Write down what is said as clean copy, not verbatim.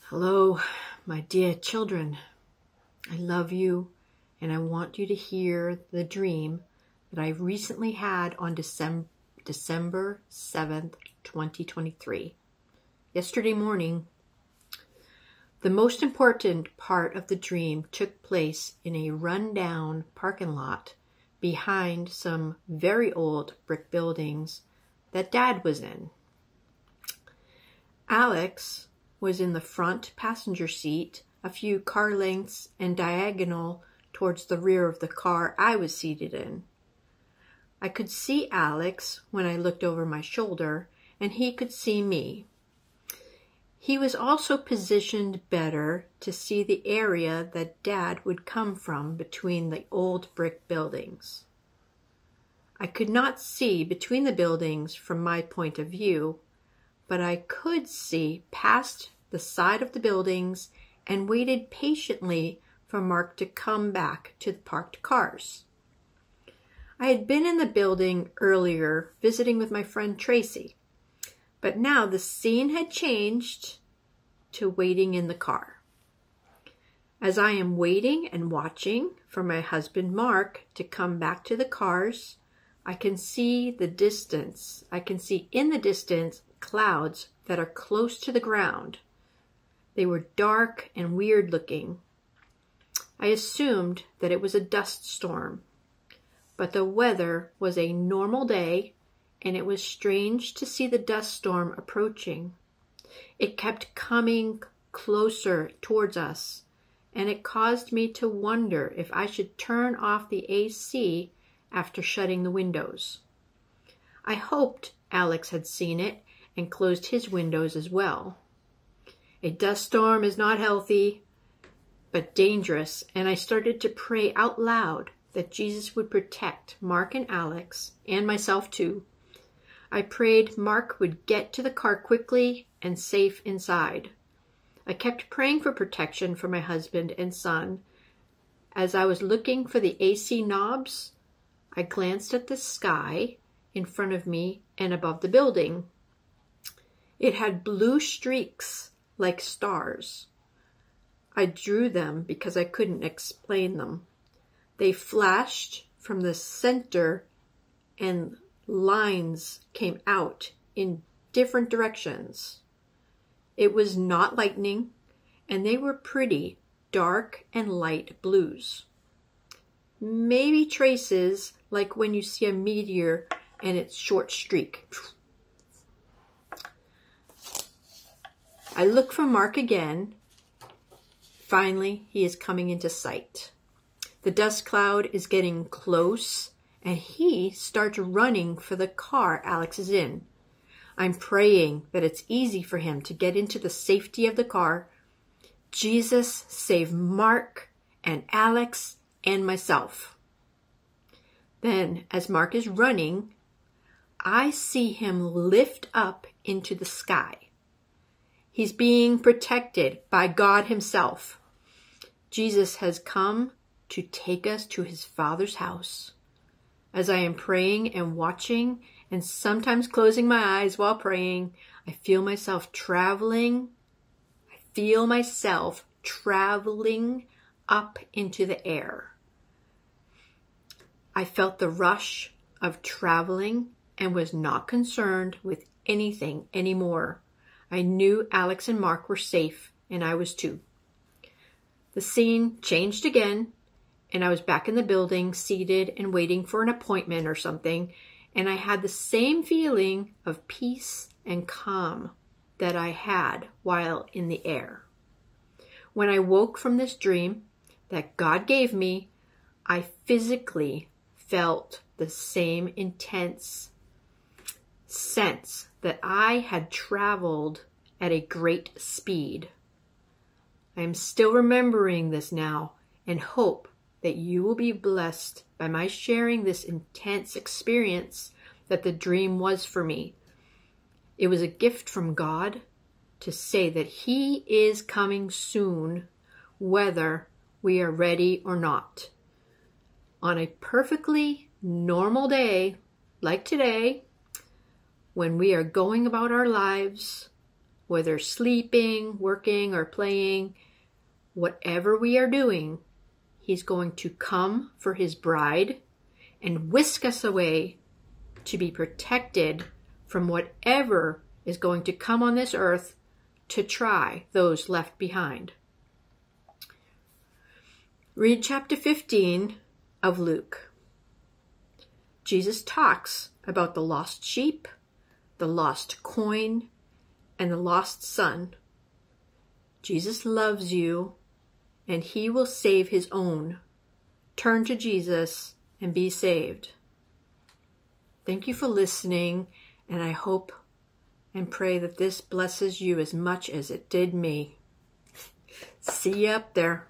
Hello, my dear children. I love you, and I want you to hear the dream that I recently had on December 7th, 2023. Yesterday morning, the most important part of the dream took place in a rundown parking lot behind some very old brick buildings that Dad was in. Alex was in the front passenger seat, a few car lengths and diagonal towards the rear of the car I was seated in. I could see Alex when I looked over my shoulder, and he could see me. He was also positioned better to see the area that Dad would come from between the old brick buildings. I could not see between the buildings from my point of view, but I could see past the side of the buildings and waited patiently for Mark to come back to the parked cars. I had been in the building earlier visiting with my friend Tracy, but now the scene had changed to waiting in the car. As I am waiting and watching for my husband Mark to come back to the cars, I can see in the distance clouds that are close to the ground. They were dark and weird looking. I assumed that it was a dust storm, but the weather was a normal day, and it was strange to see the dust storm approaching. It kept coming closer towards us, and it caused me to wonder if I should turn off the AC after shutting the windows. I hoped Alex had seen it and closed his windows as well. A dust storm is not healthy, but dangerous, and I started to pray out loud that Jesus would protect Mark and Alex, and myself too. I prayed Mark would get to the car quickly and safe inside. I kept praying for protection for my husband and son. As I was looking for the AC knobs, I glanced at the sky in front of me and above the building. It had blue streaks like stars. I drew them because I couldn't explain them. They flashed from the center and lines came out in different directions. It was not lightning, and they were pretty dark and light blues. Maybe traces like when you see a meteor and its short streak. I look for Mark again. Finally, he is coming into sight. The dust cloud is getting close, and he starts running for the car Alex is in. I'm praying that it's easy for him to get into the safety of the car. Jesus, save Mark and Alex and myself. Then, as Mark is running, I see him lift up into the sky. He's being protected by God himself. Jesus has come to take us to his Father's house. As I am praying and watching and sometimes closing my eyes while praying, I feel myself traveling up into the air. I felt the rush of traveling and was not concerned with anything anymore. I knew Alex and Mark were safe, and I was too. The scene changed again, and I was back in the building, seated and waiting for an appointment or something, and I had the same feeling of peace and calm that I had while in the air. When I woke from this dream that God gave me, I physically felt the same intense sense that I had traveled at a great speed. I am still remembering this now and hope that you will be blessed by my sharing this intense experience that the dream was for me. It was a gift from God to say that he is coming soon, whether we are ready or not. On a perfectly normal day like today, when we are going about our lives, whether sleeping, working, or playing, whatever we are doing, he's going to come for his bride and whisk us away to be protected from whatever is going to come on this earth to try those left behind. Read chapter 15 of Luke. Jesus talks about the lost sheep, the lost coin, and the lost son. Jesus loves you, and he will save his own. Turn to Jesus and be saved. Thank you for listening, and I hope and pray that this blesses you as much as it did me. See you up there.